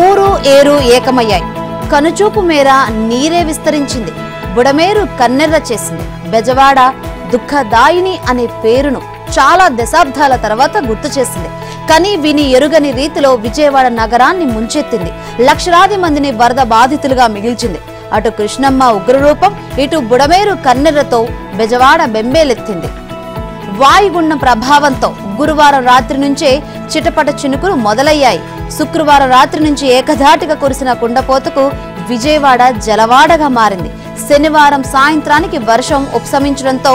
ఊరు ఏరు ఏకమయ్యాయి. కనుచూపు మేర నీరే విస్తరించింది. బుడమేరు కన్నెర్ర చేసింది. బెజవాడ దుఃఖదాయిని అనే పేరును చాలా దశాబ్దాల తర్వాత గుర్తు చేసింది. కానీ విని ఎరుగని రీతిలో విజయవాడ నగరాన్ని ముంచెత్తింది. లక్షలాది మందిని వరద బాధితులుగా మిగిల్చింది. అటు కృష్ణమ్మ ఉగ్రరూపం, ఇటు బుడమేరు కన్నెర్రతో బెజవాడ బెంబేలెత్తింది. వాయుగుండం ప్రభావంతో గురువారం రాత్రి నుంచే చిటపట చినుకులు మొదలయ్యాయి. శుక్రవారం రాత్రి నుంచి ఏకధాటిగా కురిసిన కుండపోతకు విజయవాడ జలవాడగా మారింది. శనివారం సాయంత్రానికి వర్షం ఉపశమించడంతో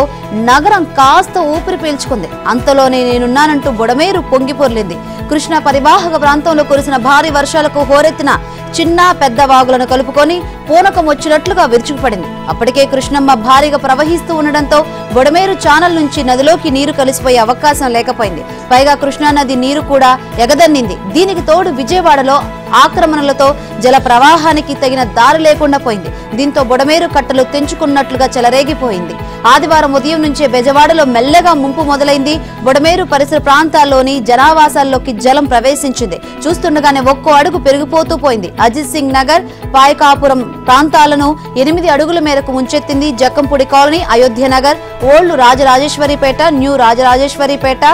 నగరం కాస్త ఊపిరి పీల్చుకుంది. అంతలోనే నేనున్నానంటూ బుడమేరు పొంగిపొర్లింది. కృష్ణా పరివాహక ప్రాంతంలో కురిసిన భారీ వర్షాలకు హోరెత్తిన చిన్న పెద్ద వాగులను కలుపుకొని పూనకం వచ్చినట్లుగా విరుచుకుపడింది. అప్పటికే కృష్ణమ్మ భారీగా ప్రవహిస్తూ ఉండడంతో బుడమేరు ఛానల్ నుంచి నదిలోకి నీరు కలిసిపోయే అవకాశం లేకపోయింది. పైగా కృష్ణా నది నీరు కూడా ఎగదన్నింది. దీనికి తోడు విజయవాడలో ఆక్రమణలతో జల ప్రవాహానికి తగిన దారి లేకుండా పోయింది. దీంతో బుడమేరు కట్టలు తెంచుకున్నట్లుగా చెలరేగిపోయింది. ఆదివారం ఉదయం నుంచే బెజవాడలో మెల్లగా ముంపు మొదలైంది. బుడమేరు పరిసర ప్రాంతాల్లోని జనావాసాల్లోకి జలం ప్రవేశించింది. చూస్తుండగానే ఒక్కో అడుగు పెరిగిపోతూ పోయింది. అజిత్ సింగ్ నగర్, పాయకాపురం ప్రాంతాలను 8 అడుగుల మేరకు ముంచెత్తింది. Jakkampudi colony, Ayodhya Nagar, old Rajarajeswaripet, new Rajarajeswaripet,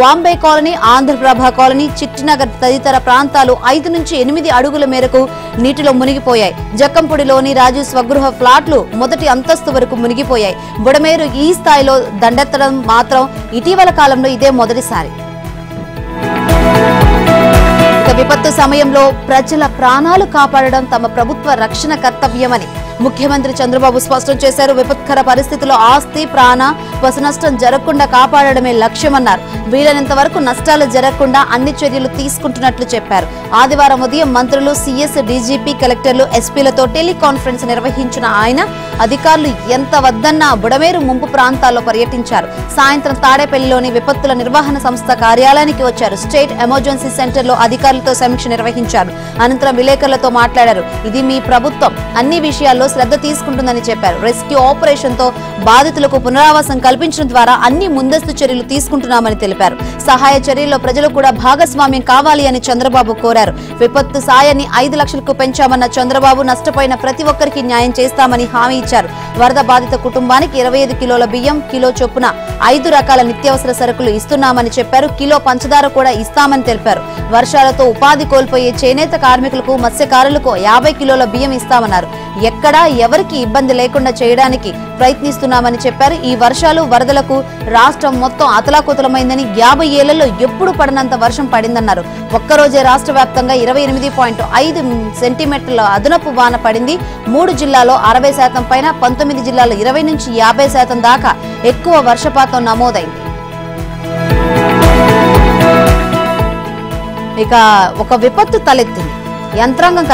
Vambay colony, Andhraprabha colony, Chittinagar తదితర ప్రాంతాలు 5 నుంచి 8 అడుగుల మేరకు నీటిలో మునిగిపోయాయి. జక్కంపూడిలోని రాజు స్వగృహ ఫ్లాట్లు మొదటి అంతస్తు వరకు మునిగిపోయాయి. బుడమేరు ఈ స్థాయిలో దండెత్తడం మాత్రం ఇటీవల కాలంలో ఇదే మొదటిసారి. విపత్తు సమయంలో ప్రజల ప్రాణాలు కాపాడడం తమ ప్రభుత్వ రక్షణ కర్తవ్యమని ముఖ్యమంత్రి చంద్రబాబు స్పష్టం చేశారు. విపత్కర పరిస్థితుల్లో ఆస్తి, ప్రాణ, పశు నష్టం జరగకుండా కాపాడడమే లక్ష్యమన్నారు. వీలైనంత వరకు నష్టాలు జరగకుండా అన్ని చర్యలు తీసుకుంటున్నట్లు చెప్పారు. ఆదివారం ఉదయం మంత్రులు, సీఎస్, డీజీపీ, కలెక్టర్లు, ఎస్పీలతో టెలికాన్ఫరెన్స్ నిర్వహించిన ఆయన అధికారులు ఎంత వద్దన్నా బుడమేరు ముంపు ప్రాంతాల్లో పర్యటించారు. సాయంత్రం తాడేపల్లిలోని విపత్తుల నిర్వహణ సంస్థ కార్యాలయానికి వచ్చారు. స్టేట్ ఎమర్జెన్సీ సెంటర్లో అధికారులతో సమీక్ష నిర్వహించారు. అనంతరం విలేకరులతో మాట్లాడారు. ఇది మీ ప్రభుత్వం అన్ని విషయాల్లో శ్రద్ధ తీసుకుంటుందని చెప్పారు. రెస్క్యూ ఆపరేషన్ తో బాధితులకు పునరావాసం కల్పించడం ద్వారా అన్ని ముందస్తు చర్యలు తీసుకుంటున్నామని తెలిపారు. సహాయ చర్యల్లో ప్రజలు కూడా భాగస్వామ్యం కావాలి అని చంద్రబాబు కోరారు. విపత్తు సాయాన్ని 5 లక్షలకు పెంచామన్న చంద్రబాబు నష్టపోయిన ప్రతి ఒక్కరికి న్యాయం చేస్తామని హామీ ఇచ్చారు. వరద బాధిత కుటుంబానికి 25 కిలోల బియ్యం, కిలో చొప్పున 5 రకాల నిత్యావసర సరుకులు ఇస్తున్నామని చెప్పారు. కిలో పంచదార కూడా ఇస్తామని తెలిపారు. వర్షాలతో ఉపాధి కోల్పోయే చేనేత కార్మికులకు, మత్స్యకారులకు 50 కిలోల బియ్యం ఇస్తామన్నారు. ఎక్కడా ఎవరికి ఇబ్బంది లేకుండా చేయడానికి ప్రయత్నిస్తున్నామని చెప్పారు. ఈ వర్షాలు, వరదలకు రాష్ట్రం మొత్తం అతలాకుతలమైందని, 50 ఏళ్లలో ఎప్పుడు పడనంత వర్షం పడిందన్నారు. ఒక్కరోజే రాష్ట్ర వ్యాప్తంగా 28.5 సెంటీమీటర్ల అదనపు వాన పడింది. 3 జిల్లాల్లో 60% పైన, 19 జిల్లాల్లో 20 నుంచి 50% దాకా ఎక్కువ వర్షపాతం నమోదైంది. ఇక ఒక విపత్తు తలెత్తింది. యంత్రాంగం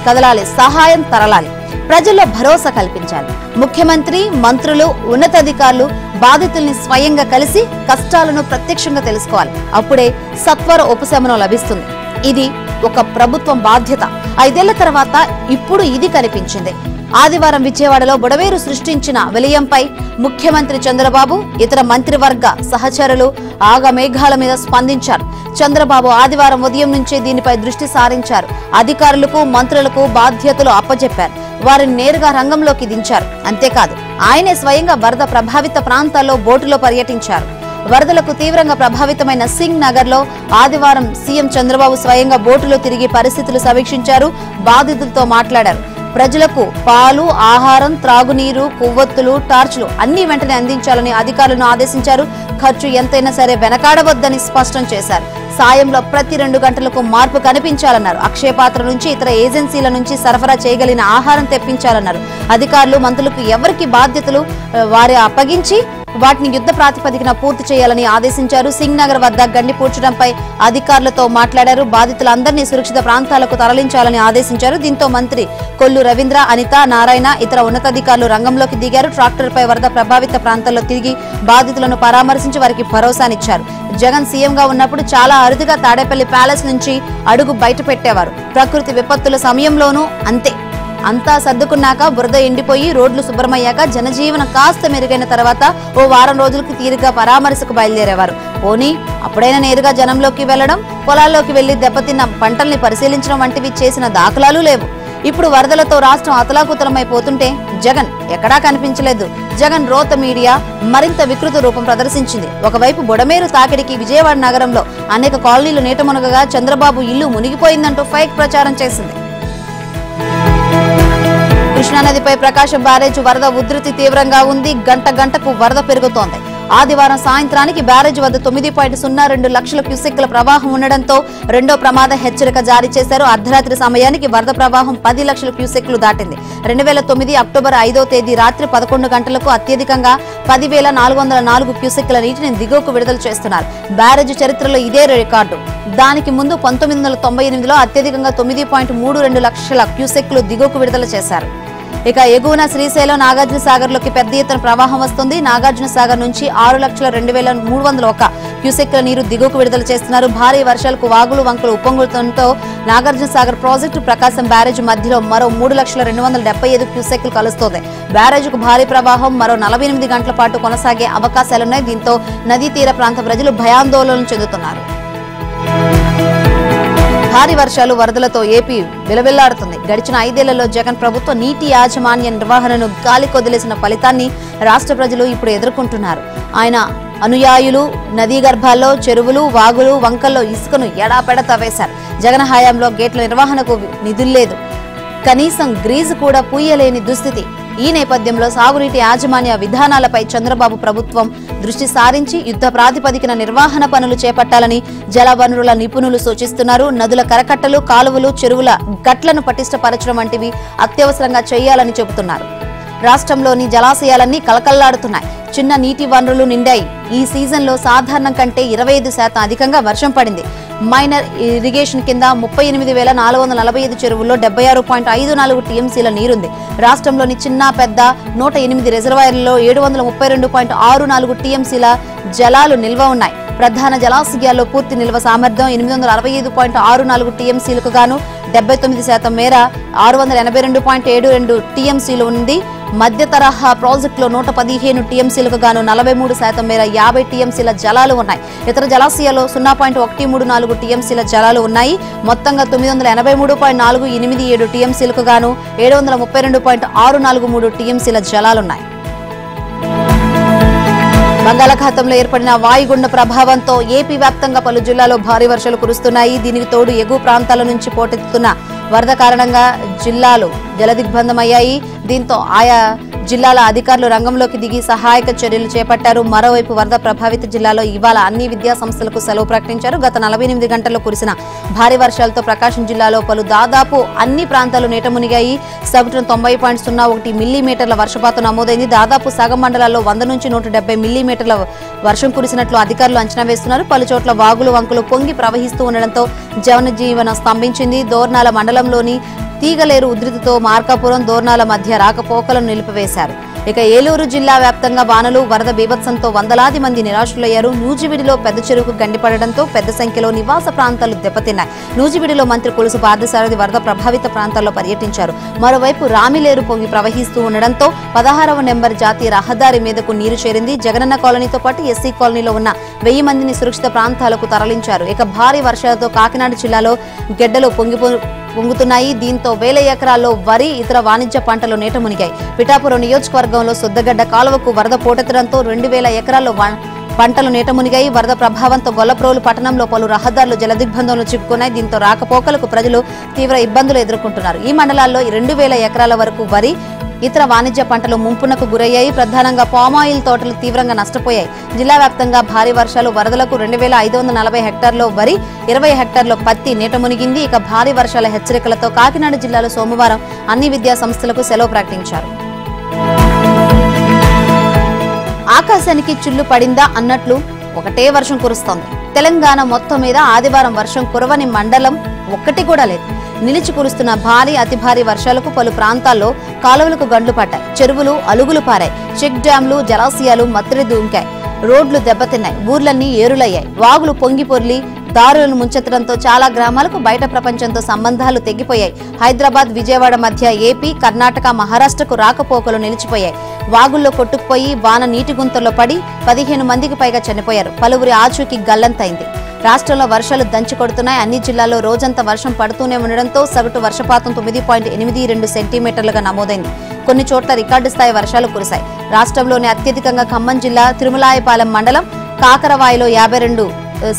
కదలాలి, సహాయం తరలాలి, ప్రజల్లో భరోసా కల్పించాలి. ముఖ్యమంత్రి, మంత్రులు, ఉన్నతాధికారులు బాధితుల్ని స్వయంగా కలిసి కష్టాలను ప్రత్యక్షంగా తెలుసుకోవాలి. అప్పుడే సత్వర ఉపశమనం లభిస్తుంది. ఇది ఒక ప్రభుత్వం బాధ్యత. 5 ఏళ్ల తర్వాత ఇప్పుడు ఇది కనిపించింది. ఆదివారం విజయవాడలో బుడమేరు సృష్టించిన విలయంపై ముఖ్యమంత్రి చంద్రబాబు, ఇతర మంత్రివర్గ సహచరులు ఆగమేఘాల మీద స్పందించారు. చంద్రబాబు ఆదివారం ఉదయం నుంచే దీనిపై దృష్టి సారించారు. అధికారులకు, మంత్రులకు బాధ్యతలు అప్పచెప్పారు. వారిని నేరుగా రంగంలోకి దించారు. అంతేకాదు ఆయనే స్వయంగా వరద ప్రభావిత ప్రాంతాల్లో బోటులో పర్యటించారు. వరదలకు తీవ్రంగా ప్రభావితమైన సింగ్ నగర్ లో ఆదివారం సీఎం చంద్రబాబు స్వయంగా బోటులో తిరిగి పరిస్థితులు సమీక్షించారు. బాధితులతో మాట్లాడారు. ప్రజలకు పాలు, ఆహారం, త్రాగునీరు, కొవ్వొత్తులు, టార్చ్లు అన్ని వెంటనే అందించాలని అధికారులను ఆదేశించారు. ఖర్చు ఎంతైనా సరే వెనకాడవద్దని స్పష్టం చేశారు. సాయంలో ప్రతి 2 గంటలకు మార్పు కనిపించాలన్నారు. అక్షయ పాత్ర నుంచి ఇతర ఏజెన్సీల నుంచి సరఫరా చేయగలిగిన ఆహారం తెప్పించాలన్నారు. అధికారులు, మంత్రులకు ఎవరికి బాధ్యతలు వారి అప్పగించి వాటిని యుద్ధ ప్రాతిపదికన పూర్తి చేయాలని ఆదేశించారు. సింగ్ నగర్ వద్ద గండి పూడ్చడంపై అధికారులతో మాట్లాడారు. బాధితులందరినీ సురక్షిత ప్రాంతాలకు తరలించాలని ఆదేశించారు. దీంతో మంత్రి కొల్లు రవీంద్ర, అనిత, నారాయణ, ఇతర ఉన్నతాధికారులు రంగంలోకి దిగారు. ట్రాక్టర్పై వరద ప్రభావిత ప్రాంతాల్లో తిరిగి బాధితులను పరామర్శించి వారికి భరోసానిచ్చారు. జగన్ సీఎంగా ఉన్నప్పుడు చాలా అరుదుగా తాడేపల్లి ప్యాలెస్ నుంచి అడుగు బయట పెట్టేవారు. ప్రకృతి విపత్తుల సమయంలోనూ అంతే. అంతా సర్దుకున్నాక బురద ఎండిపోయి రోడ్లు శుభ్రమయ్యాక జనజీవనం కాస్త మెరుగైన తర్వాత ఓ వారం రోజులకు తీరిగా పరామర్శకు బయలుదేరేవారు. పోనీ అప్పుడైనా నేరుగా జనంలోకి వెళ్లడం, పొలాల్లోకి వెళ్లి దెబ్బతిన్న పంటల్ని పరిశీలించడం వంటివి చేసిన దాఖలాలు లేవు. ఇప్పుడు వరదలతో రాష్ట్రం అతలాకుతలమైపోతుంటే జగన్ ఎక్కడా కనిపించలేదు. జగన్ రోత మీడియా మరింత వికృత రూపం ప్రదర్శించింది. ఒకవైపు బుడమేరు తాకిడికి విజయవాడ నగరంలో అనేక కాలనీలు నీట మునగగా చంద్రబాబు ఇల్లు మునిగిపోయిందంటూ ఫేక్ ప్రచారం చేసింది. కృష్ణానదిపై ప్రకాశం బ్యారేజ్ వరద ఉధృతి తీవ్రంగా ఉంది. గంట గంటకు వరద పెరుగుతోంది. ఆదివారం సాయంత్రానికి బ్యారేజ్ వద్ద 9.02 లక్షల క్యూసెక్కుల ప్రవాహం ఉండడంతో రెండో ప్రమాద హెచ్చరిక జారీ చేశారు. అర్ధరాత్రి సమయానికి వరద ప్రవాహం 10 లక్షల క్యూసెక్కులు దాటింది. 2009 అక్టోబర్ 5వ తేదీ రాత్రి 11 గంటలకు అత్యధికంగా 10,404 క్యూసెక్కుల నీటిని దిగువకు విడుదల చేస్తున్నారు. బ్యారేజ్ చరిత్రలో ఇదే రికార్డు. దానికి ముందు 1998లో అత్యధికంగా 9.32 లక్షల క్యూసెక్కులు దిగువకు విడుదల చేశారు. ఇక ఎగువన శ్రీశైలం, నాగార్జున సాగర్ లోకి పెద్ద ఎత్తున ప్రవాహం వస్తుంది. నాగార్జున సాగర్ నుంచి 6,02,301 క్యూసెక్కుల నీరు దిగువకు విడుదల చేస్తున్నారు. భారీ వర్షాలకు వాగులు వంకలు ఉప్పొంగుతుండటంతో నాగార్జున సాగర్ ప్రాజెక్టు ప్రకాశం బ్యారేజ్ మధ్యలో మరో 3,275 క్యూసెక్కులు కలుస్తోంది. బ్యారేజ్కు భారీ ప్రవాహం మరో 48 గంటల పాటు కొనసాగే అవకాశాలున్నాయి. దీంతో నదీ తీర ప్రాంత ప్రజలు భయాందోళన చెందుతున్నారు. భారీ వర్షాలు, వరదలతో ఏపీ విలవిల్లాడుతుంది. గడిచిన 5 ఏళ్లలో జగన్ ప్రభుత్వ నీటి యాజమాన్య నిర్వహణను గాలికొదిలేసిన ఫలితాన్ని రాష్ట్ర ప్రజలు ఇప్పుడు ఎదుర్కొంటున్నారు. ఆయన అనుయాయులు నదీ గర్భాల్లో చెరువులు, వాగులు, వంకల్లో ఇసుకను ఎడాపెడా తవ్వేశారు. జగన్ హయాంలో గేట్ల నిర్వహణకు నిధుల్లేదు. కనీసం గ్రీజు కూడా పూయలేని దుస్థితి. ఈ నేపథ్యంలో సాగునీటి యాజమాన్య విధానాలపై చంద్రబాబు ప్రభుత్వం దృష్టి సారించి యుద్ధ ప్రాతిపదికన నిర్వహణ పనులు చేపట్టాలని జలవనరుల నిపుణులు సూచిస్తున్నారు. నదుల కరకట్టలు, కాలువలు, చెరువుల గట్లను పటిష్టపరచడం వంటివి అత్యవసరంగా చేయాలని చెబుతున్నారు. రాష్ట్రంలోని జలాశయాలన్నీ కలకల్లాడుతున్నాయి. చిన్న నీటి వనరులు నిండాయి. ఈ సీజన్లో సాధారణం కంటే 25% అధికంగా వర్షం పడింది. మైనర్ ఇరిగేషన్ కింద 38,445 చెరువుల్లో 76.54 టీఎంసీల నీరుంది. రాష్ట్రంలోని చిన్న పెద్ద 108 రిజర్వాయర్లలో 732.64 టీఎంసీల జలాలు నిల్వ ఉన్నాయి. ప్రధాన జలాశయాల్లో పూర్తి నిల్వ సామర్థ్యం 865.64 టీఎంసీలకు గాను 79% మేర 682.72 టీఎంసీలు ఉంది. మధ్య తరహా ప్రాజెక్టులో 115 టీఎంసీలకు గాను 43% మేర 50 టీఎంసీల జలాలు ఉన్నాయి. ఇతర జలాశయాల్లో 0.134 టీఎంసీల జలాలు ఉన్నాయి. మొత్తంగా 983.487 టీఎంసీలకు గాను 732.643 టీఎంసీల జలాలున్నాయి. బంగాళాఖాతంలో ఏర్పడిన వాయుగుండ ప్రభావంతో ఏపీ వ్యాప్తంగా పలు జిల్లాల్లో భారీ వర్షాలు కురుస్తున్నాయి. దీనికి తోడు ఎగువ ప్రాంతాల నుంచి పోటెత్తుతున్న వరద కారణంగా జిల్లాలు జలదిగ్బంధమయ్యాయి. దీంతో ఆయా జిల్లాల అధికారులు రంగంలోకి దిగి సహాయక చర్యలు చేపట్టారు. మరోవైపు వరద ప్రభావిత జిల్లాలో ఇవాళ అన్ని విద్యా సంస్థలకు సెలవు ప్రకటించారు. గత 48 గంటల్లో కురిసిన భారీ వర్షాలతో ప్రకాశం జిల్లాలో పలు దాదాపు అన్ని ప్రాంతాలు నీట మునిగాయి. సగటున 90.01 మిల్లీమీటర్ల వర్షపాతం నమోదైంది. దాదాపు సగం మండలాల్లో 100 నుంచి 170 మిల్లీమీటర్ల వర్షం కురిసినట్లు అధికారులు అంచనా వేస్తున్నారు. పలు చోట్ల వాగులు వంకలు పొంగి ప్రవహిస్తూ ఉండడంతో జనజీవనం స్తంభించింది. దోర్నాల మండలంలోని తీగలేరు ఉధృతితో మార్కాపురం, దోర్నాల మధ్య రాకపోకలను నిలిపివేశారు. ఇక ఏలూరు జిల్లా వ్యాప్తంగా వానలు, వరద బీభత్సంతో వందలాది మంది నిరాశులయ్యారు. నూజివీడిలో పెద్ద చెరువుకు గండిపడడంతో పెద్ద సంఖ్యలో నివాస ప్రాంతాలు దెబ్బతిన్నాయి. నూజివీడిలో మంత్రి కొలుసు పార్థసారథి వరద ప్రభావిత ప్రాంతాల్లో పర్యటించారు. మరోవైపు రామిలేరు పొంగి ప్రవహిస్తూ ఉండడంతో 16వ నెంబర్ జాతీయ రహదారి మీదకు నీరు చేరింది. జగనన్న కాలనీతో పాటు ఎస్సీ కాలనీలో ఉన్న 1000 మందిని సురక్షిత ప్రాంతాలకు తరలించారు. ఇక భారీ వర్షాలతో కాకినాడ జిల్లాలో గెడ్డలు పొంగుతున్నాయి. దీంతో 1000 ఎకరాల్లో వరి, ఇతర వాణిజ్య పంటలు నీట మునిగాయి. పిఠాపురం నియోజకవర్గంలో సొద్దగడ్డ కాలువకు వరద పోటెత్తడంతో 2000 ఎకరాల్లో పంటలు నీట మునిగాయి. వరద ప్రభావంతో గొల్లప్రోలు పట్టణంలో పలు రహదారులు జలదిగ్బంధంలో చిక్కుకున్నాయి. దీంతో రాకపోకలకు ప్రజలు తీవ్ర ఇబ్బందులు ఎదుర్కొంటున్నారు. ఈ మండలాల్లో 2000 ఎకరాల వరకు వరి, ఇతర వాణిజ్య పంటలు ముంపునకు గురయ్యాయి. ప్రధానంగా పామాయిల్ తోటలు తీవ్రంగా నష్టపోయాయి. జిల్లా వ్యాప్తంగా భారీ వర్షాలు, వరదలకు 2540 హెక్టార్లో వరి, 20 హెక్టార్లో పత్తి నీట మునిగింది. ఇక భారీ వర్షాల హెచ్చరికలతో కాకినాడ జిల్లాలో సోమవారం అన్ని విద్యా సంస్థలకు సెలవు ప్రకటించారు. ఆకాశానికి చిల్లు పడిందా అన్నట్లు ఒకటే వర్షం కురుస్తోంది. తెలంగాణ మొత్తం మీద ఆదివారం వర్షం కురవని మండలం ఒక్కటి కూడా లేదు. నిలిచి కురుస్తున్న భారీ అతి భారీ వర్షాలకు పలు ప్రాంతాల్లో కాలువలకు గండ్లు పడ్డాయి. చెరువులు అలుగులు పారాయి. చెక్ డ్యాంలు, జలాశయాలు మత్తిరి దూంకాయి. రోడ్లు దెబ్బతిన్నాయి. ఊర్లన్నీ ఏరులయ్యాయి. వాగులు పొంగి పొర్లి దారులను ముంచెత్తడంతో చాలా గ్రామాలకు బయట ప్రపంచంతో సంబంధాలు తెగిపోయాయి. హైదరాబాద్, విజయవాడ మధ్య ఏపీ, కర్ణాటక, మహారాష్ట్రకు రాకపోకలు నిలిచిపోయాయి. వాగుల్లో కొట్టుకుపోయి వాన నీటి గుంతల్లో పడి 15 మందికి పైగా చనిపోయారు. పలువురి ఆచూకీ గల్లంతైంది. రాష్ట్రంలో వర్షాలు దంచి కొడుతున్నాయి. అన్ని జిల్లాల్లో రోజంతా వర్షం పడుతూనే ఉండడంతో సగటు వర్షపాతం 9.82 సెంటీమీటర్లుగా నమోదైంది. కొన్ని చోట్ల రికార్డు స్థాయి వర్షాలు కురిశాయి. రాష్ట్రంలోని అత్యధికంగా ఖమ్మం జిల్లా తిరుమలాయపాలెం మండలం కాకరవాయిలో 52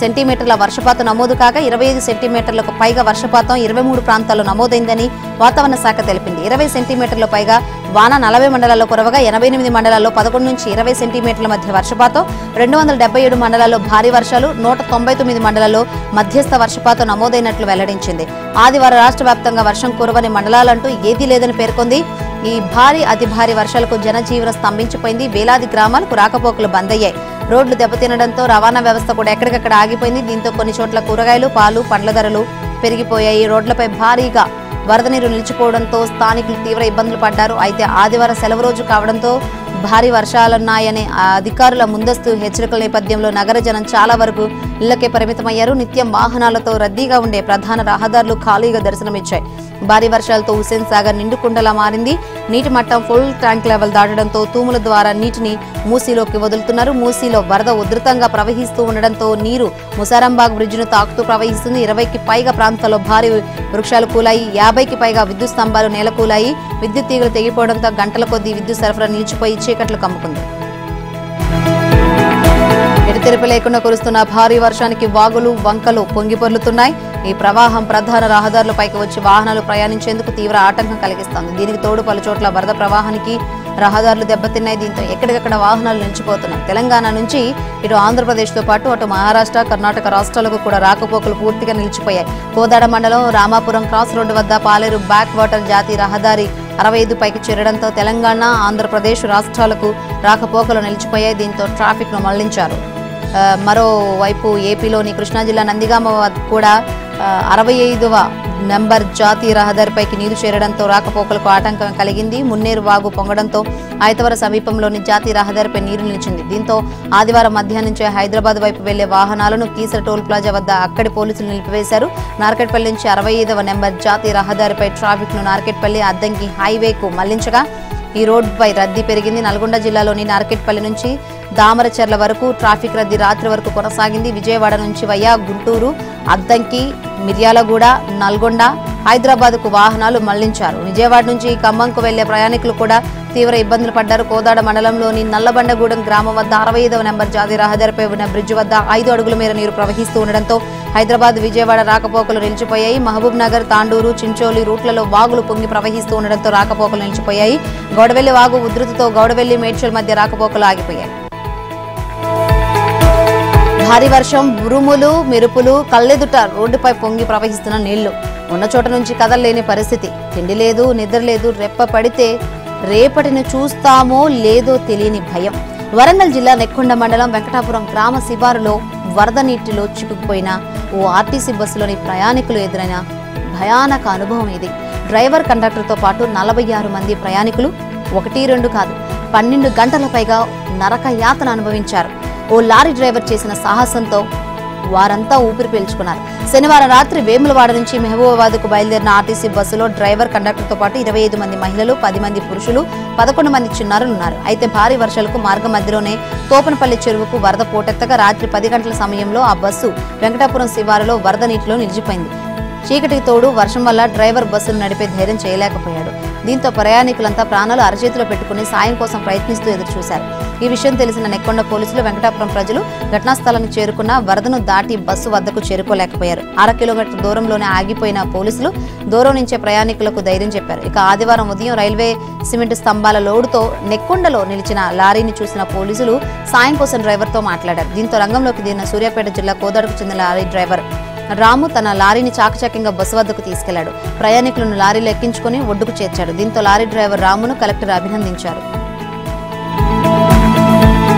సెంటీమీటర్ల వర్షపాతం నమోదు కాగా 25 సెంటీమీటర్లకు పైగా వర్షపాతం 23 ప్రాంతాల్లో నమోదైందని వాతావరణ శాఖ తెలిపింది. 20 సెంటీమీటర్ల పైగా వాన 40 మండలాల్లో కురవగా 88 మండలాల్లో 11 నుంచి 20 సెంటీమీటర్ల మధ్య వర్షపాతం, 277 మండలాల్లో భారీ వర్షాలు, 199 మండలాల్లో మధ్యస్థ వర్షపాతం నమోదైనట్లు వెల్లడించింది. ఆదివారం రాష్ట్ర వ్యాప్తంగా వర్షం కురవని మండలాలంటూ ఏదీ లేదని పేర్కొంది. ఈ భారీ అతి భారీ వర్షాలకు జనజీవనం స్తంభించిపోయింది. వేలాది గ్రామాలకు రాకపోకలు బంద్ అయ్యాయి. రోడ్లు దెబ్బతినడంతో రవాణా వ్యవస్థ కూడా ఎక్కడికక్కడ ఆగిపోయింది. దీంతో కొన్ని చోట్ల కూరగాయలు, పాలు, పండ్ల ధరలు పెరిగిపోయాయి. రోడ్లపై భారీగా వరద నీరు నిలిచిపోవడంతో స్థానికులు తీవ్ర ఇబ్బందులు పడ్డారు. అయితే ఆదివారం సెలవు రోజు కావడంతో భారీ వర్షాలున్నాయనే అధికారుల ముందస్తు హెచ్చరికల నేపథ్యంలో నగర జనం చాలా వరకు ఇళ్లకే పరిమితమయ్యారు. నిత్యం వాహనాలతో రద్దీగా ఉండే ప్రధాన రహదారులు ఖాళీగా దర్శనమిచ్చాయి. భారీ వర్షాలతో హుస్సేన్ సాగర్ నిండుకుండలా మారింది. నీటి మట్టం ఫుల్ ట్యాంక్ లెవెల్ దాటడంతో తూముల ద్వారా నీటిని మూసీలోకి వదులుతున్నారు. మూసీలో వరద ఉధృతంగా ప్రవహిస్తూ ఉండడంతో నీరు ముసారంబాగ్ బ్రిడ్జిను తాకుతూ ప్రవహిస్తుంది. 20కి పైగా ప్రాంతాల్లో భారీ వృక్షాలు కూలాయి. 50కి పైగా విద్యుత్ స్తంభాలు నేలకూలాయి. విద్యుత్ తీగలు తెగిపోవడంతో గంటల కొద్దీ విద్యుత్ సరఫరా నిలిచిపోయి చీకట్లు కమ్ముకుంది. ఎడతెరిపి లేకుండా కురుస్తున్న భారీ వర్షానికి వాగులు, వంకలు పొంగిపొర్లుతున్నాయి. ఈ ప్రవాహం ప్రధాన రహదారులపైకి వచ్చి వాహనాలు ప్రయాణించేందుకు తీవ్ర ఆటంకం కలిగిస్తోంది. దీనికి తోడు పలు చోట్ల వరద ప్రవాహానికి రహదారులు దెబ్బతిన్నాయి. దీంతో ఎక్కడికక్కడ వాహనాలు నిలిచిపోతున్నాయి. తెలంగాణ నుంచి ఇటు ఆంధ్రప్రదేశ్తో పాటు అటు మహారాష్ట్ర, కర్ణాటక రాష్ట్రాలకు కూడా రాకపోకలు పూర్తిగా నిలిచిపోయాయి. కోదాడ మండలం రామాపురం క్రాస్ రోడ్డు వద్ద పాలేరు బ్యాక్ వాటర్ జాతీయ రహదారి 65 పైకి చేరడంతో తెలంగాణ, ఆంధ్రప్రదేశ్ రాష్ట్రాలకు రాకపోకలు నిలిచిపోయాయి. దీంతో ట్రాఫిక్ ను మళ్లించారు. మరోవైపు ఏపీలోని కృష్ణా జిల్లా నందిగామ కూడా 65వ నెంబర్ జాతీయ రహదారిపైకి నీరు చేరడంతో రాకపోకలకు ఆటంకం కలిగింది. మున్నేరు వాగు పొంగడంతో ఐతవర సమీపంలోని జాతీయ రహదారిపై నీరు నిలిచింది. దీంతో ఆదివారం మధ్యాహ్నం నుంచే హైదరాబాద్ వైపు వెళ్లే వాహనాలను కీసర టోల్ ప్లాజా వద్ద అక్కడి పోలీసులు నిలిపివేశారు. నార్కెట్పల్లి నుంచి 65వ నెంబర్ జాతీయ రహదారిపై ట్రాఫిక్ ను నార్కెట్పల్లి అద్దంకి హైవేకు మళ్లించగా ఈ రోడ్డుపై రద్దీ పెరిగింది. నల్గొండ జిల్లాలోని నార్కెట్పల్లి నుంచి దామరచర్ల వరకు ట్రాఫిక్ రద్దీ రాత్రి వరకు కొనసాగింది. విజయవాడ నుంచి వయ్యా గుంటూరు, అద్దంకి, మిర్యాలగూడ, నల్గొండ, హైదరాబాద్కు వాహనాలు మళ్లించారు. విజయవాడ నుంచి ఖమ్మంకు వెళ్లే ప్రయాణికులు కూడా తీవ్ర ఇబ్బందులు పడ్డారు. కోదాడ మండలంలోని నల్లబండగూడెం గ్రామం వద్ద 65వ నెంబర్ జాతీయ రహదారిపై ఉన్న బ్రిడ్జ్ వద్ద 5 అడుగుల మేర నీరు ప్రవహిస్తూ ఉండడంతో హైదరాబాద్, విజయవాడ రాకపోకలు నిలిచిపోయాయి. మహబూబ్ నగర్, తాండూరు, చించోలి రూట్లలో వాగులు పొంగి ప్రవహిస్తూ ఉండడంతో రాకపోకలు నిలిచిపోయాయి. గౌడవెల్లి వాగు ఉధృతితో గౌడవెల్లి, మేడ్చల్ మధ్య రాకపోకలు ఆగిపోయాయి. భారీ వర్షం, ఉరుములు, మెరుపులు, కళ్ళెదుట రోడ్డుపై పొంగి ప్రవహిస్తున్న నీళ్లు. ఉన్న చోట నుంచి కదలలేని పరిస్థితి. తిండి లేదు, నిద్ర లేదు. రెప్ప పడితే రేపటిని చూస్తామో లేదో తెలియని భయం. వరంగల్ జిల్లా నెక్కొండ మండలం వెంకటాపురం గ్రామ శివారులో వరద నీటిలో చిక్కుకుపోయిన ఓ ఆర్టీసీ బస్సులోని ప్రయాణికులు ఎదురైన భయానక అనుభవం ఇది. డ్రైవర్, కండక్టర్తో పాటు 46 మంది ప్రయాణికులు 1-2 కాదు 12 గంటల పైగా నరక యాతన అనుభవించారు. ఓ లారీ డ్రైవర్ చేసిన సాహసంతో వారంతా ఊపిరి పీల్చుకున్నారు. శనివారం రాత్రి వేములవాడ నుంచి మహబూబాబాద్కు బయలుదేరిన ఆర్టీసీ బస్సులో డ్రైవర్, కండక్టర్తో పాటు 25 మంది మహిళలు, 10 మంది పురుషులు, 11 మంది చిన్నారులు ఉన్నారు. అయితే భారీ వర్షాలకు మార్గం మధ్యలోనే తోపనపల్లి చెరువుకు వరద పోటెత్తగా రాత్రి 10 గంటల సమయంలో ఆ బస్సు వెంకటాపురం శివారులో వరద నీటిలో నిలిచిపోయింది. చీకటికి తోడు వర్షం వల్ల డ్రైవర్ బస్సును నడిపే ధైర్యం చేయలేకపోయాడు. దీంతో ప్రయాణికులంతా ప్రాణాలు అరచేతిలో పెట్టుకుని సాయం కోసం ప్రయత్నిస్తూ ఎదురుచూశారు. ఈ విషయం తెలిసిన నెక్కొండ పోలీసులు, వెంకటాపురం ప్రజలు ఘటనా స్థలానికి చేరుకున్న వరదను దాటి బస్సు వద్దకు చేరుకోలేకపోయారు. 1/2 కిలోమీటర్ దూరంలోనే ఆగిపోయిన పోలీసులు దూరం నుంచే ప్రయాణికులకు ధైర్యం చెప్పారు. ఇక ఆదివారం ఉదయం రైల్వే సిమెంట్ స్తంభాల లోడుతో నెక్కొండలో నిలిచిన లారీని చూసిన పోలీసులు సాయం కోసం డ్రైవర్తో మాట్లాడారు. దీంతో రంగంలోకి దిగిన సూర్యాపేట జిల్లా కోదాడకు చెందిన లారీ డ్రైవర్ రాము తన లారీని చాకచక్యంగా బస్సు వద్దకు తీసుకెళ్లాడు. ప్రయాణికులను లారీలో ఎక్కించుకుని ఒడ్డుకు చేర్చాడు. దీంతో లారీ డ్రైవర్ రామును కలెక్టర్ అభినందించారు.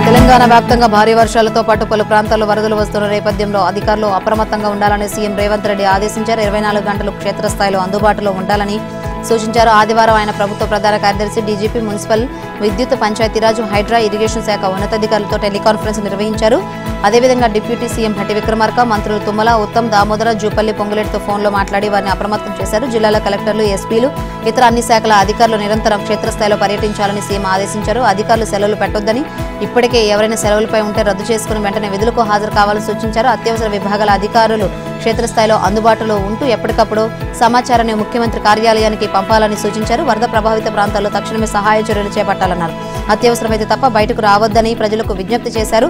తెలంగాణ వ్యాప్తంగా భారీ వర్షాలతో పాటు పలు ప్రాంతాల్లో వరదలు వస్తున్న నేపథ్యంలో అధికారులు అప్రమత్తంగా ఉండాలని సీఎం రేవంత్ రెడ్డి ఆదేశించారు. 24 గంటలు క్షేత్రస్థాయిలో అందుబాటులో ఉండాలని సూచించారు. ఆదివారం ఆయన ప్రభుత్వ ప్రధాన కార్యదర్శి, డీజీపీ, మున్సిపల్, విద్యుత్, పంచాయతీరాజ్, హైడ్రా, ఇరిగేషన్ శాఖ ఉన్నతాధికారులతో టెలికాన్ఫరెన్స్ నిర్వహించారు. అదేవిధంగా డిప్యూటీ సీఎం భట్టి విక్రమార్క, మంత్రులు తుమ్మల, ఉత్తమ్, దామోదర, జూపల్లి, పొంగులేటితో ఫోన్లో మాట్లాడి వారిని అప్రమత్తం చేశారు. జిల్లాల కలెక్టర్లు, ఎస్పీలు, ఇతర అన్ని శాఖల అధికారులు నిరంతరం క్షేత్రస్థాయిలో పర్యటించాలని సీఎం ఆదేశించారు. అధికారులు సెలవులు పెట్టొద్దని, ఇప్పటికే ఎవరైనా సెలవులపై ఉంటే రద్దు చేసుకుని వెంటనే విధులకు హాజరు కావాలని సూచించారు. అత్యవసర విభాగాల అధికారులు క్షేత్రస్థాయిలో అందుబాటులో ఉంటూ ఎప్పటికప్పుడు సమాచారాన్ని ముఖ్యమంత్రి కార్యాలయానికి పంపాలని సూచించారు. వరద ప్రభావిత ప్రాంతాల్లో తక్షణమే సహాయ చర్యలు చేపట్టాలన్నారు. అత్యవసరమైతే తప్ప బయటకు రావద్దని ప్రజలకు విజ్ఞప్తి చేశారు.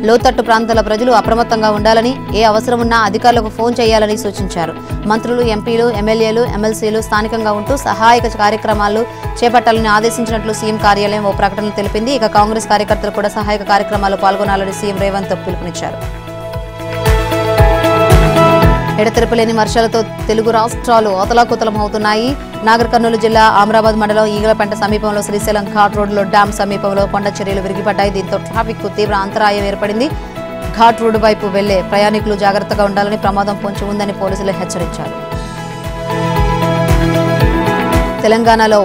లోతట్టు ప్రాంతాల ప్రజలు అప్రమత్తంగా ఉండాలని, ఏ అవసరం ఉన్నా అధికారులకు ఫోన్ చేయాలని సూచించారు. మంత్రులు, ఎంపీలు, ఎమ్మెల్యేలు, ఎమ్మెల్సీలు స్థానికంగా ఉంటూ సహాయక కార్యక్రమాలు చేపట్టాలని ఆదేశించినట్లు సీఎం కార్యాలయం ఓ ప్రకటనలో తెలిపింది. ఇక కాంగ్రెస్ కార్యకర్తలు కూడా సహాయక కార్యక్రమాల్లో పాల్గొనాలని సీఎం రేవంత్ పిలుపునిచ్చారు. ఎడతెరపలేని వర్షాలతో తెలుగు రాష్ట్రాలు అతలాకుతలం అవుతున్నాయి. నాగర్ కర్నూలు జిల్లా ఆమ్రాబాద్ మండలం ఈగలపెంట సమీపంలో శ్రీశైలం ఘాట్ రోడ్డులో డ్యాం సమీపంలో కొండ చర్యలు విరిగిపడ్డాయి. దీంతో ట్రాఫిక్ కు తీవ్ర అంతరాయం ఏర్పడింది. ఘాట్ రోడ్డు వైపు వెళ్లే ప్రయాణికులు జాగ్రత్తగా ఉండాలని, ప్రమాదం పొంచి ఉందని పోలీసులు హెచ్చరించారు. తెలంగాణలో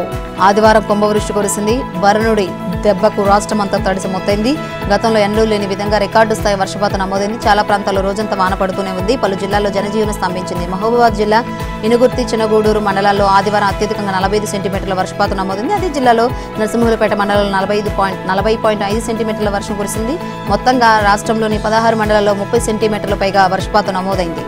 ఆదివారం కుంభవృష్టి కురిసింది. వరుణుడి దెబ్బకు రాష్ట్రమంతా తడిసి మొత్తైంది. గతంలో ఎన్నడూ లేని విధంగా రికార్డు స్థాయి వర్షపాతం నమోదైంది. చాలా ప్రాంతాల్లో రోజంతా వాన పడుతూనే ఉంది. పలు జిల్లాల్లో జనజీవనం స్తంభించింది. మహబూబాబాద్ జిల్లా ఇనుగుర్తి, చిన్నగూడూరు మండలాల్లో ఆదివారం అత్యధికంగా 45 సెంటీమీటర్ల వర్షపాతం నమోదైంది. అదే జిల్లాలో నరసింహులపేట మండలంలో 40.5 సెంటీమీటర్ల వర్షం కురిసింది. మొత్తంగా రాష్ట్రంలోని 16 మండలాల్లో 30 సెంటీమీటర్ల పైగా వర్షపాతం నమోదైంది.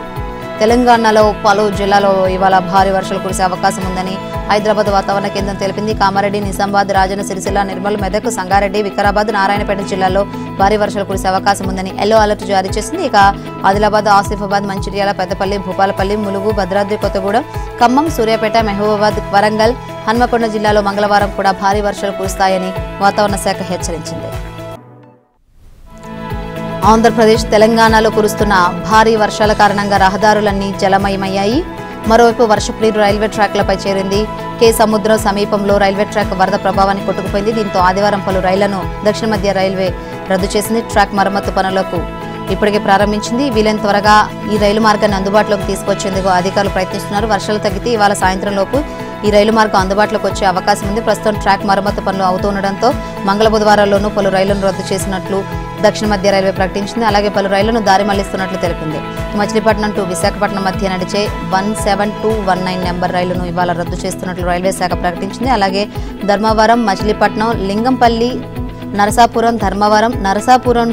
తెలంగాణలో పలు జిల్లాలో ఇవాళ భారీ వర్షాలు కురిసే అవకాశం ఉందని హైదరాబాద్ వాతావరణ కేంద్రం తెలిపింది. కామారెడ్డి, నిజామాబాద్, రాజన్న సిరిసిల్ల, నిర్మల్, మెదక్, సంగారెడ్డి, వికారాబాద్, నారాయణపేట జిల్లాల్లో భారీ వర్షాలు కురిసే అవకాశం ఉందని ఎల్లో అలర్ట్ జారీ చేసింది. ఇక ఆదిలాబాద్, ఆసిఫాబాద్, మంచిర్యాల, పెద్దపల్లి, భూపాలపల్లి, ములుగు, భద్రాద్రి కొత్తగూడెం, ఖమ్మం, సూర్యాపేట, మహబూబాబాద్, వరంగల్, హన్మకొండ జిల్లాలో మంగళవారం కూడా భారీ వర్షాలు కురుస్తాయని వాతావరణ శాఖ హెచ్చరించింది. ఆంధ్రప్రదేశ్, తెలంగాణలో కురుస్తున్న భారీ వర్షాల కారణంగా రహదారులన్నీ జలమయమయ్యాయి. మరోవైపు వర్షపు నీరు రైల్వే ట్రాక్లపై చేరింది. కే సముద్రం సమీపంలో రైల్వే ట్రాక్ వరద ప్రభావాన్ని కొట్టుకుపోయింది. దీంతో ఆదివారం పలు రైళ్లను దక్షిణ మధ్య రైల్వే రద్దు చేసింది. ట్రాక్ మరమ్మతు పనులకు ఇప్పటికే ప్రారంభించింది. వీలైన త్వరగా ఈ రైలు మార్గాన్ని అందుబాటులోకి తీసుకొచ్చేందుకు అధికారులు ప్రయత్నిస్తున్నారు. వర్షాలు తగ్గితే ఇవాళ సాయంత్రం లోపు ఈ రైలు మార్గం అందుబాటులోకి వచ్చే అవకాశం ఉంది. ప్రస్తుతం ట్రాక్ మరమ్మతు పనులు అవుతుండటంతో మంగళ బుధవారాల్లోనూ పలు రైళ్లను రద్దు చేసినట్లు దక్షిణ మధ్య రైల్వే ప్రకటించింది. అలాగే పలు రైళ్లను దారి మళ్లిస్తున్నట్లు తెలిపింది. మచిలీపట్నం టు విశాఖపట్నం మధ్య నడిచే 17219 నెంబర్ రైలును ఇవాళ రద్దు చేస్తున్నట్లు రైల్వే శాఖ ప్రకటించింది. అలాగే ధర్మవరం, మచిలీపట్నం, లింగంపల్లి, నరసాపురం, ధర్మవరం, నరసాపురం,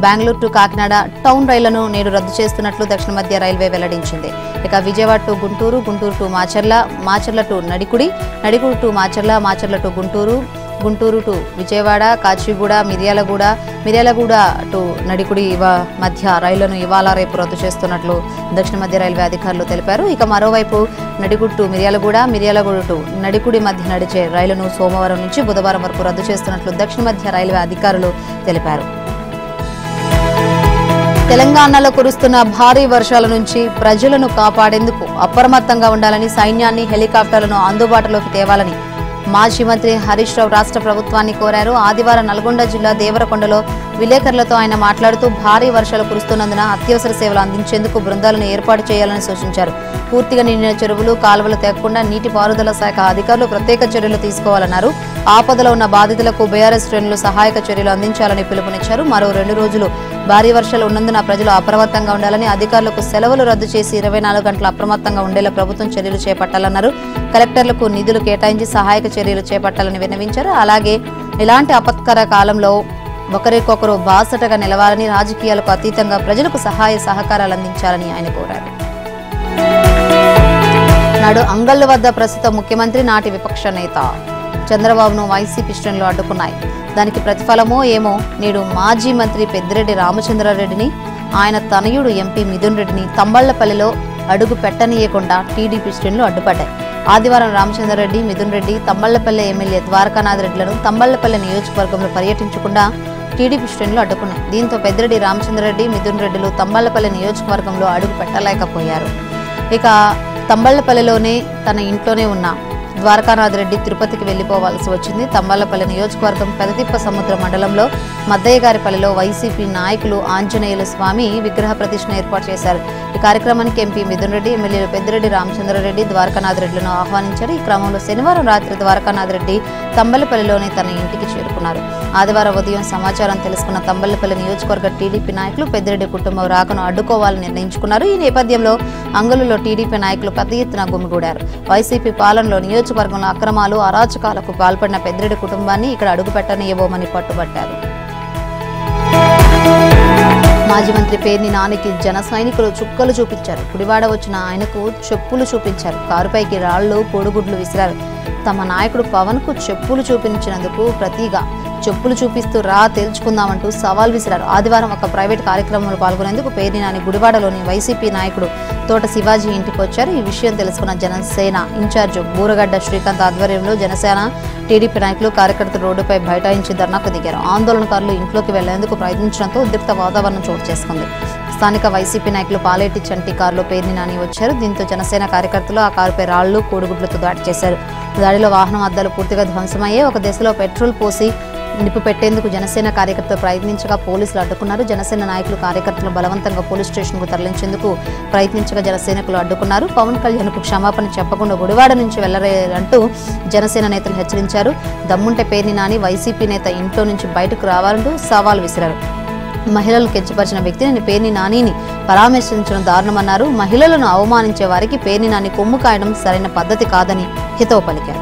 బెంగళూరు టు కాకినాడ టౌన్ రైళ్లను నేడు రద్దు చేస్తున్నట్లు దక్షిణ మధ్య రైల్వే వెల్లడించింది. ఇక Vijayawada to Guntur, Guntur to Macherla, Macherla to Nadikudi, Nadikudi to Macherla, Macherla to Guntur, Guntur to Vijayawada, Kacheguda, Miryalaguda, Miryalaguda to Nadikudi మధ్య రైళ్లను ఇవాళ రేపు రద్దు చేస్తున్నట్లు దక్షిణ మధ్య రైల్వే అధికారులు తెలిపారు. ఇక మరోవైపు నడికుడి టు మిర్యాలగూడ, మిర్యాలగూడ టు నడికుడి మధ్య నడిచే రైలును సోమవారం నుంచి బుధవారం వరకు రద్దు చేస్తున్నట్లు దక్షిణ మధ్య రైల్వే అధికారులు తెలిపారు. తెలంగాణలో కురుస్తున్న భారీ వర్షాల నుంచి ప్రజలను కాపాడేందుకు అప్రమత్తంగా ఉండాలని, సైన్యాన్ని, హెలికాప్టర్లను అందుబాటులోకి తేవాలని మాజీ మంత్రి హరీష్ రావు రాష్ట్ర ప్రభుత్వాన్ని కోరారు. ఆదివారం నల్గొండ జిల్లా దేవరకొండలో విలేకరులతో ఆయన మాట్లాడుతూ భారీ వర్షాలు కురుస్తున్నందున అత్యవసర సేవలు అందించేందుకు బృందాలను ఏర్పాటు చేయాలని సూచించారు. పూర్తిగా నిండిన చెరువులు, కాలువలు తెగకుండా నీటిపారుదల శాఖ అధికారులు ప్రత్యేక చర్యలు తీసుకోవాలన్నారు. ఆపదలో ఉన్న బాధితులకు బీఆర్ఎస్ శ్రేణులు సహాయక చర్యలు అందించాలని పిలుపునిచ్చారు. మరో 2 రోజులు భారీ వర్షాలు ఉన్నందున ప్రజలు అప్రమత్తంగా ఉండాలని, అధికారులకు సెలవులు రద్దు చేసి 24 గంటలు అప్రమత్తంగా ఉండేలా ప్రభుత్వం చర్యలు చేపట్టాలన్నారు. కలెక్టర్లకు నిధులు కేటాయించి సహాయక చర్యలు చేపట్టాలని విన్నవించారు. అలాగే ఇలాంటి ఆపత్కర కాలంలో ఒకరికొకరు బాసటగా నిలవాలని, రాజకీయాలకు అతీతంగా ప్రజలకు సహాయ సహకారాలు అందించాలని ఆయన కోరారు. నాడు అంగళ్ల వద్ద ప్రస్తుత ముఖ్యమంత్రి, నాటి విపక్ష నేత చంద్రబాబును వైసీపీ శ్రేణులు అడ్డుకున్నాయి. దానికి ప్రతిఫలమో ఏమో నేడు మాజీ మంత్రి పెద్దిరెడ్డి రామచంద్రారెడ్డిని, ఆయన తనయుడు ఎంపీ మిథున్ రెడ్డిని తంబళ్లపల్లిలో అడుగు పెట్టనీయకుండా టీడీపీ శ్రేణులు అడ్డుపడ్డాయి. ఆదివారం రామచంద్రారెడ్డి, మిథున్ రెడ్డి తంబళ్లపల్లి ఎమ్మెల్యే ద్వారకానాథ్ రెడ్డిలను తంబళ్లపల్లి నియోజకవర్గంలో పర్యటించకుండా టీడీపీ శ్రేణులు అడ్డుకున్నాయి. దీంతో పెద్దిరెడ్డి రామచంద్రారెడ్డి, మిథున్ రెడ్డిలు తంబళ్లపల్లి నియోజకవర్గంలో అడుగు పెట్టలేకపోయారు. ఇక తంబళ్లపల్లిలోనే తన ఇంట్లోనే ఉన్న ద్వారకానాథ్ రెడ్డి తిరుపతికి వెళ్లిపోవాల్సి వచ్చింది. తంబళ్లపల్లి నియోజకవర్గం పెదతిప్ప సముద్ర మండలంలో మద్దయ్యగారిపల్లిలో వైసీపీ నాయకులు ఆంజనేయుల స్వామి విగ్రహ ప్రతిష్ఠను ఏర్పాటు చేశారు. ఈ కార్యక్రమానికి ఎంపీ మిథున్ రెడ్డి, ఎమ్మెల్యేలు పెద్దిరెడ్డి రామచంద్రారెడ్డి, ద్వారకానాథ్ రెడ్డిలను ఆహ్వానించారు. ఈ క్రమంలో శనివారం రాత్రి ద్వారకానాథ్ రెడ్డి తంబళ్లపల్లిలోని తన ఇంటికి చేరుకున్నారు. ఆదివారం ఉదయం సమాచారం తెలుసుకున్న తంబళ్లపల్లి నియోజకవర్గ టీడీపీ నాయకులు పెద్దిరెడ్డి కుటుంబం రాకను అడ్డుకోవాలని నిర్ణయించుకున్నారు. ఈ నేపథ్యంలో అంగులలో టీడీపీ నాయకులు పెద్ద ఎత్తున గుమిగూడారు. వైసీపీ పాలనలో నియోజకవర్గంలో అక్రమాలు, అరాచకాలకు పాల్పడిన పెద్దిరెడ్డి కుటుంబాన్ని ఇక్కడ అడుగుపెట్టనివ్వబోమని పట్టుబట్టారు. మాజీ మంత్రి పేర్ని నానికి జన సైనికులు చుక్కలు చూపించారు. గుడివాడ వచ్చిన ఆయనకు చెప్పులు చూపించారు. కారుపైకి రాళ్లు, కోడిగుడ్లు విసిరారు. తమ నాయకుడు పవన్ కు చెప్పులు చూపించినందుకు ప్రతిగా చెప్పులు చూపిస్తూ రా తేల్చుకుందామంటూ సవాల్ విసిరారు. ఆదివారం ఒక ప్రైవేట్ కార్యక్రమంలో పాల్గొనేందుకు పేర్ని నాని గుడివాడలోని వైసీపీ నాయకుడు తోట శివాజీ ఇంటికి వచ్చారు. ఈ విషయం తెలుసుకున్న జనసేన ఇన్ఛార్జ్ బూరగడ్డ శ్రీకాంత్ ఆధ్వర్యంలో జనసేన టీడీపీ నాయకులు, కార్యకర్తలు రోడ్డుపై బైఠాయించి ధర్నాకు దిగారు. ఆందోళనకారులు ఇంట్లోకి వెళ్లేందుకు ప్రయత్నించడంతో ఉద్రిక్త వాతావరణం చోటు చేసుకుంది. స్థానిక వైసీపీ నాయకులు పాలేటి చంటి కారులో పేర్ని నాని వచ్చారు. దీంతో జనసేన కార్యకర్తలు ఆ కారుపై రాళ్లు, కోడిగుడ్లతో దాడి చేశారు. దాడిలో వాహనం అద్దాలు పూర్తిగా ధ్వంసమయ్యాయి. ఒక దశలో పెట్రోల్ పోసి నిప్పు పెట్టేందుకు జనసేన కార్యకర్తలు ప్రయత్నించగా పోలీసులు అడ్డుకున్నారు. జనసేన నాయకులు కార్యకర్తలను బలవంతంగా పోలీస్ స్టేషన్కు తరలించేందుకు ప్రయత్నించగా జనసేనకులు అడ్డుకున్నారు. పవన్ కళ్యాణ్కు క్షమాపణ చెప్పకుండా గుడివాడ నుంచి వెళ్లరంటూ జనసేన నేతలు హెచ్చరించారు. దమ్ముంటే పేర్ని నాని వైసీపీ నేత ఇంట్లో నుంచి బయటకు రావాలంటూ సవాల్ విసిరారు. మహిళలు కించపరిచిన వ్యక్తిని పేర్ని నానిని పరామర్శించడం దారుణమన్నారు. మహిళలను అవమానించే వారికి పేర్ని నాని కొమ్ము కాయడం సరైన పద్ధతి కాదని హితవు పలికారు.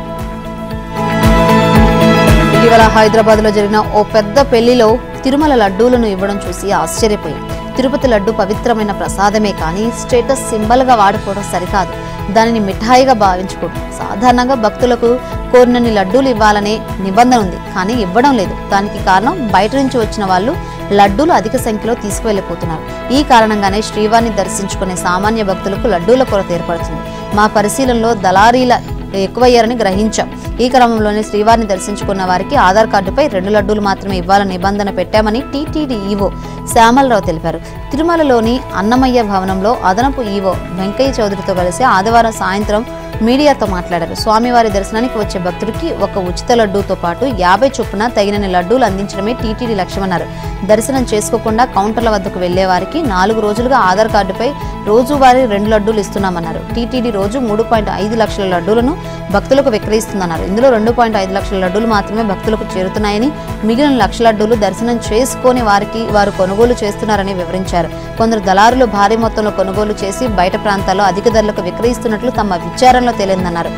ఇటీవల హైదరాబాద్ లో జరిగిన ఓ పెద్ద పెళ్లిలో తిరుమల లడ్డూలను ఇవ్వడం చూసి ఆశ్చర్యపోయింది. తిరుపతి లడ్డు పవిత్రమైన ప్రసాదమే కానీ స్టేటస్ సింబల్ గా వాడుకోవడం సరికాదు. దానిని మిఠాయిగా భావించకూడదు. సాధారణంగా భక్తులకు కోరినన్ని లడ్డూలు ఇవ్వాలనే నిబంధన ఉంది, కానీ ఇవ్వడం లేదు. దానికి కారణం బయట నుంచి వచ్చిన వాళ్ళు లడ్డూలు అధిక సంఖ్యలో తీసుకువెళ్లిపోతున్నారు. ఈ కారణంగానే శ్రీవారిని దర్శించుకునే సామాన్య భక్తులకు లడ్డూల కొరత ఏర్పడుతుంది. మా పరిశీలనలో దళారీల ఎక్కువయ్యారని గ్రహించాం. ఈ క్రమంలోనే శ్రీవారిని దర్శించుకున్న వారికి ఆధార్ కార్డుపై 2 లడ్డూలు మాత్రమే ఇవ్వాలని నిబంధన పెట్టామని టీటీడీ ఈవో శ్యామలరావు తెలిపారు. తిరుమలలోని అన్నమయ్య భవనంలో అదనపు ఈవో వెంకయ్య చౌదరితో కలిసి ఆదివారం సాయంత్రం మీడియాతో మాట్లాడారు. స్వామివారి దర్శనానికి వచ్చే భక్తుడికి ఒక ఉచిత లడ్డూతో పాటు 50 చొప్పున తగినన్ని లడ్డూలు అందించడమే టీటీడీ లక్ష్యమన్నారు. దర్శనం చేసుకోకుండా కౌంటర్ల వద్దకు వెళ్లే వారికి 4 రోజులుగా ఆధార్ కార్డుపై రోజువారీ 2 లడ్డూలు ఇస్తున్నామన్నారు. టీటీడీ రోజు 3.5 లక్షల లడ్డూలను భక్తులకు విక్రయిస్తుందన్నారు. ఇందులో 2.5 లక్షల లడ్డూలు మాత్రమే భక్తులకు చేరుతున్నాయని, మిగిలిన 1,00,000 లడ్డూలు దర్శనం చేసుకుని వారు కొనుగోలు చేస్తున్నారని వివరించారు. కొందరు దళారులు భారీ మొత్తంలో కొనుగోలు చేసి బయట ప్రాంతాల్లో అధిక ధరలకు విక్రయిస్తున్నట్లు తమ విచారణలో తేలిందన్నారు.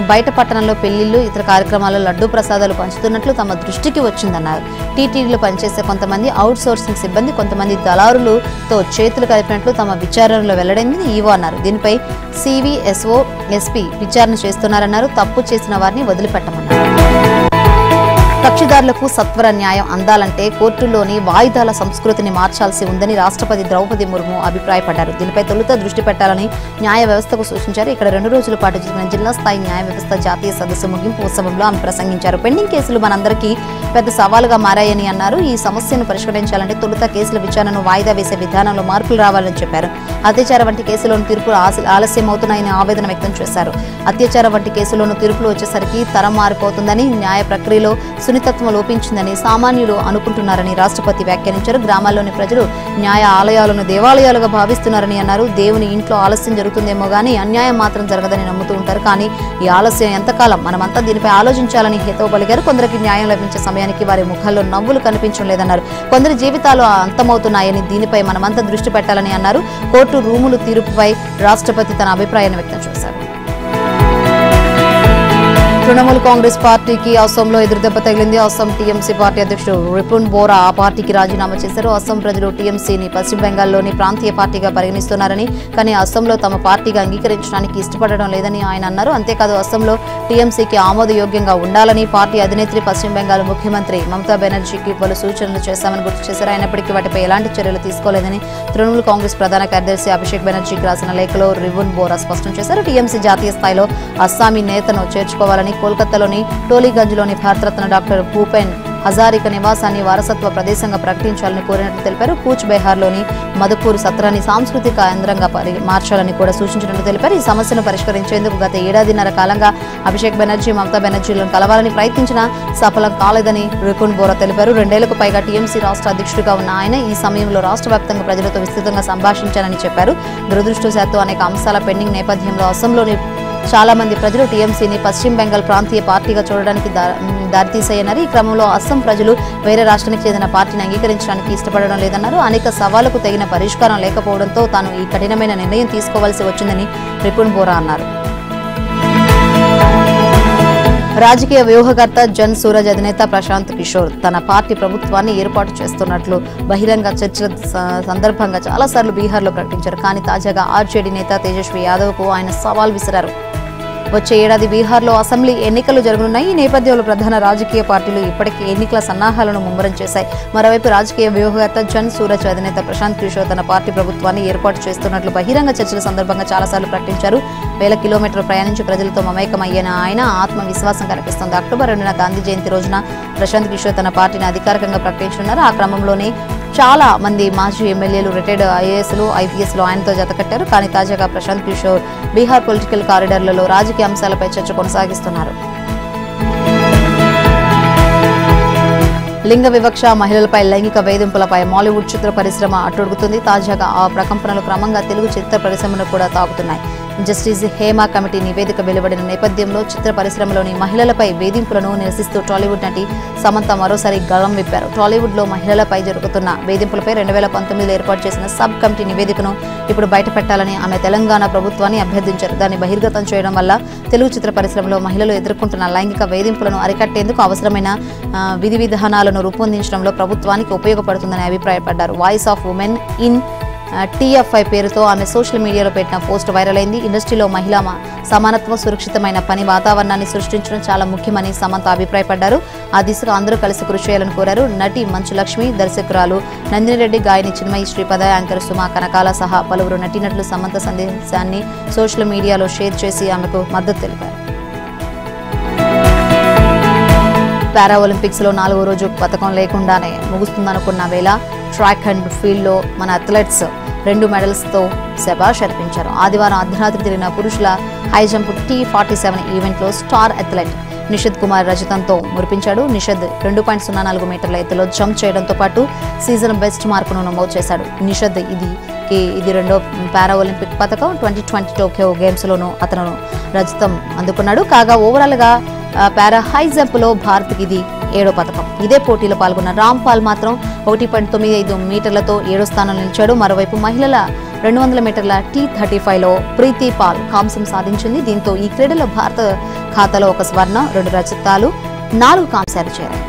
బయట పట్టణంలో పెళ్లిళ్లు, ఇతర కార్యక్రమాల్లో లడ్డూ ప్రసాదాలు పంచుతున్నట్లు తమ దృష్టికి వచ్చిందన్నారు. టీటీడీలో పనిచేసే కొంతమంది అవుట్ సోర్సింగ్ సిబ్బంది, కొంతమంది దళారులతో చేతులు కలిపినట్లు తమ విచారణలో వెల్లడైందని ఈవో అన్నారు. దీనిపై సివిఎస్ఓ, ఎస్పీ విచారణ చేస్తున్నారన్నారు. తప్పు చేసిన వారిని వదిలిపెట్టమన్నారు. కక్షిదారులకు సత్వర న్యాయం అందాలంటే కోర్టుల్లోని వాయిదాల సంస్కృతిని మార్చాల్సి ఉందని రాష్ట్రపతి ద్రౌపది ముర్ము అభిప్రాయపడ్డారు. దీనిపై తొలుత దృష్టి పెట్టాలని న్యాయ వ్యవస్థకు సూచించారు. ఇక్కడ 2 రోజుల పాటు జరిగిన జిల్లా స్థాయి న్యాయ వ్యవస్థ జాతీయ సదస్సు ముగింపు ఉత్సవంలో ఆమె ప్రసంగించారు. పెండింగ్ కేసులు మనందరికీ పెద్ద సవాలుగా మారాయని అన్నారు. ఈ సమస్యను పరిష్కరించాలంటే తొలుత కేసుల విచారణను వాయిదా వేసే విధానంలో మార్పులు రావాలని చెప్పారు. అత్యాచారం వంటి కేసులోని తీర్పులు ఆలస్యమవుతున్నాయని ఆవేదన వ్యక్తం చేశారు. అత్యాచారం వంటి కేసులోని తీర్పులు వచ్చేసరికి తరం మారిపోతుందని, న్యాయ ప్రక్రియలో సున్నితత్వం లోపించిందని సామాన్యులు అనుకుంటున్నారని రాష్ట్రపతి వ్యాఖ్యానించారు. గ్రామాల్లోని ప్రజలు న్యాయ ఆలయాలను దేవాలయాలుగా భావిస్తున్నారని అన్నారు. దేవుని ఇంట్లో ఆలస్యం జరుగుతుందేమో గానీ అన్యాయం మాత్రం జరగదని నమ్ముతూ ఉంటారు. కానీ ఈ ఆలస్యం ఎంతకాలం? మనమంతా దీనిపై ఆలోచించాలని హితవు పలికారు. కొందరికి న్యాయం లభించే సమయానికి వారి ముఖాల్లో నవ్వులు కనిపించడం లేదన్నారు. కొందరి జీవితాలు అంతమవుతున్నాయని, దీనిపై మనమంతా దృష్టి పెట్టాలని అన్నారు. కోర్టు రూములు తీర్పుపై రాష్ట్రపతి తన అభిప్రాయాన్ని వ్యక్తం చేశారు. తృణమూల్ కాంగ్రెస్ పార్టీకి అస్సాంలో ఎదురుదెబ్బ తగిలింది. అస్సాం టీఎంసీ పార్టీ అధ్యక్షుడు రిపున్ బోరా ఆ పార్టీకి రాజీనామా చేశారు. అస్సాం ప్రజలు టీఎంసీని పశ్చిమ బెంగాల్లోని ప్రాంతీయ పార్టీగా పరిగణిస్తున్నారని, కానీ అస్సాంలో తమ పార్టీగా అంగీకరించడానికి ఇష్టపడడం లేదని ఆయన అన్నారు. అంతేకాదు అస్సాంలో టీఎంసీకి ఆమోదయోగ్యంగా ఉండాలని పార్టీ అధినేత్రి పశ్చిమ బెంగాల్ ముఖ్యమంత్రి మమతా బెనర్జీకి పలు సూచనలు చేశామని గుర్తు చేశారు. అయినప్పటికీ వాటిపై ఎలాంటి చర్యలు తీసుకోలేదని తృణమూల్ కాంగ్రెస్ ప్రధాన కార్యదర్శి అభిషేక్ బెనర్జీకి రాసిన లేఖలో రిపున్ బోరా స్పష్టం చేశారు. టీఎంసీ జాతీయ స్థాయిలో అస్సామీ నేతను చేర్చుకోవాలని కోల్కతాలోని టోలీగంజ్లోని భారతరత్న డాక్టర్ భూపెన్ హజారిక నివాసాన్ని వారసత్వ ప్రదేశంగా ప్రకటించాలని కోరినట్లు తెలిపారు. కూచ్ బెహార్లోని మధుపూర్ సత్రాన్ని సాంస్కృతిక కేంద్రంగా మార్చాలని కూడా సూచించినట్లు తెలిపారు. ఈ సమస్యను పరిష్కరించేందుకు గత ఏడాదిన్నర కాలంగా అభిషేక్ బెనర్జీ, మమతా బెనర్జీలను కలవాలని ప్రయత్నించినా సఫలం కాలేదని రిపున్ బోరా తెలిపారు. 2 ఏళ్లకు పైగా టీఎంసీ రాష్ట్ర అధ్యక్షుడిగా ఉన్న ఆయన ఈ సమయంలో రాష్ట్ర వ్యాప్తంగా ప్రజలతో విస్తృతంగా సంభాషించారని చెప్పారు. దురదృష్టవశాత్తు అనేక అంశాల పెండింగ్ నేపథ్యంలో అసోంలోని చాలా మంది ప్రజలు టీఎంసీని పశ్చిమ బెంగాల్ ప్రాంతీయ పార్టీగా చూడడానికి దారితీసాయన్నారు. ఈ క్రమంలో అస్సాం ప్రజలు వేరే రాష్ట్రానికి చెందిన పార్టీని అంగీకరించడానికి ఇష్టపడడం లేదన్నారు. అనేక సవాళ్లకు తగిన పరిష్కారం లేకపోవడంతో తాను ఈ కఠినమైన నిర్ణయం తీసుకోవాల్సి వచ్చిందని రిపున్ బోరా అన్నారు. రాజకీయ వ్యూహకర్త జన్ సూరజ్ అధినేత ప్రశాంత్ కిషోర్ తన పార్టీ ప్రభుత్వాన్ని ఏర్పాటు చేస్తున్నట్లు బహిరంగ చర్చల సందర్భంగా చాలాసార్లు బీహార్లో ప్రకటించారు. కానీ తాజాగా ఆర్జేడీ నేత తేజస్వి యాదవ్కు ఆయన సవాల్ విసిరారు. వచ్చే ఏడాది బీహార్లో అసెంబ్లీ ఎన్నికలు జరగనున్నాయి. ఈ నేపథ్యంలో ప్రధాన రాజకీయ పార్టీలు ఇప్పటికే ఎన్నికల సన్నాహాలను ముమ్మరం చేశాయి. మరోవైపు రాజకీయ వ్యూహకర్త జన్ సూరజ్ అధినేత ప్రశాంత్ కిషోర్ తన పార్టీ ప్రభుత్వాన్ని ఏర్పాటు చేస్తున్నట్లు బహిరంగ చర్చల సందర్భంగా చాలాసార్లు ప్రకటించారు. 1000 కిలోమీటర్లు ప్రయాణించి ప్రజలతో మమేకమయ్యిన ఆయన ఆత్మవిశ్వాసం కనిపిస్తోంది. అక్టోబర్ 2న గాంధీ జయంతి రోజున ప్రశాంత్ కిషోర్ తన పార్టీని అధికారికంగా ప్రకటించనున్నారు. ఆ క్రమంలోనే చాలా మంది మాజీ ఎమ్మెల్యేలు, రిటైర్డ్ ఐఏఎస్లు, ఐపీఎస్లు ఆయనతో జతకట్టారు. కానీ తాజాగా ప్రశాంత్ కిషోర్ బీహార్ పొలిటికల్ కారిడార్లలో రాజకీయ అంశాలపై చర్చ కొనసాగిస్తున్నారు. లింగ వివక్ష, మహిళలపై లైంగిక వేధింపులపై మాలీవుడ్ చిత్ర పరిశ్రమ అట్టుడుగుతుంది. తాజాగా ఆ ప్రకంపనలు క్రమంగా తెలుగు చిత్ర పరిశ్రమను కూడా తాకుతున్నాయి. జస్టిస్ హేమా కమిటీ నివేదిక వెలువడిన నేపథ్యంలో చిత్ర పరిశ్రమలోని మహిళలపై వేధింపులను నిరసిస్తూ టాలీవుడ్ నటి సమంత మరోసారి గళం విప్పారు. టాలీవుడ్లో మహిళలపై జరుగుతున్న వేధింపులపై 2019లో ఏర్పాటు చేసిన సబ్ కమిటీ నివేదికను ఇప్పుడు బయటపెట్టాలని ఆమె తెలంగాణ ప్రభుత్వాన్ని అభ్యర్థించారు. దాన్ని బహిర్గతం చేయడం వల్ల తెలుగు చిత్ర పరిశ్రమలో మహిళలు ఎదుర్కొంటున్న లైంగిక వేధింపులను అరికట్టేందుకు అవసరమైన విధి విధానాలను రూపొందించడంలో ప్రభుత్వానికి ఉపయోగపడుతుందని అభిప్రాయపడ్డారు. Voice of women in TFI పేరుతో ఆమె సోషల్ మీడియాలో పెట్టిన పోస్ట్ వైరల్ అయింది. ఇండస్ట్రీలో మహిళా సమానత్వం, సురక్షితమైన పని వాతావరణాన్ని సృష్టించడం చాలా ముఖ్యమని సమంత అభిప్రాయపడ్డారు. ఆ దిశగా అందరూ కలిసి కృషి చేయాలని కోరారు. నటి మంచు లక్ష్మి, దర్శకురాలు నందిని రెడ్డి, గాయని చిన్మయి శ్రీపద, యాంకర్ సుమ కనకాల సహా పలువురు నటీనటులు సమంత సందేశాన్ని సోషల్ మీడియాలో షేర్ చేసి ఆమెకు మద్దతు తెలిపారు. పారా ఒలింపిక్స్లో 4వ రోజు పథకం లేకుండానే ముగుస్తుందనుకున్న వేళ ట్రాక్ అండ్ ఫీల్డ్లో మన అథ్లెట్స్ 2 మెడల్స్తో శభాష్ అర్పించారు. ఆదివారం అర్ధరాత్రి జరిగిన పురుషుల హై జంప్ T47 ఈవెంట్లో స్టార్ అథ్లెట్ నిషద్ కుమార్ రజతంతో మురిపించాడు. నిషద్ 2.04 మీటర్ల ఎత్తులో జంప్ చేయడంతో పాటు సీజన్ బెస్ట్ మార్కును నమోదు చేశాడు. నిషద్ ఇది రెండో పారా ఒలింపిక్ పథకం. 2020 టోక్యో గేమ్స్లోనూ అతను రజతం అందుకున్నాడు. కాగా ఓవరాల్గా పారా హై జంప్లో భారత్కి ఇది 7వ పథకం. ఇదే పోటీలో పాల్గొన్న రామ్ పాల్ మాత్రం 1.95 మీటర్లతో 7వ స్థానంలో నిలిచాడు. మరోవైపు మహిళల 200 మీటర్ల T35లో ప్రీతి పాల్ కాంస్యం సాధించింది. దీంతో ఈ క్రీడలో భారత ఖాతాలో 1 స్వర్ణం, 2 రజతాలు, 4 కాంస్యాలు చేరాయి.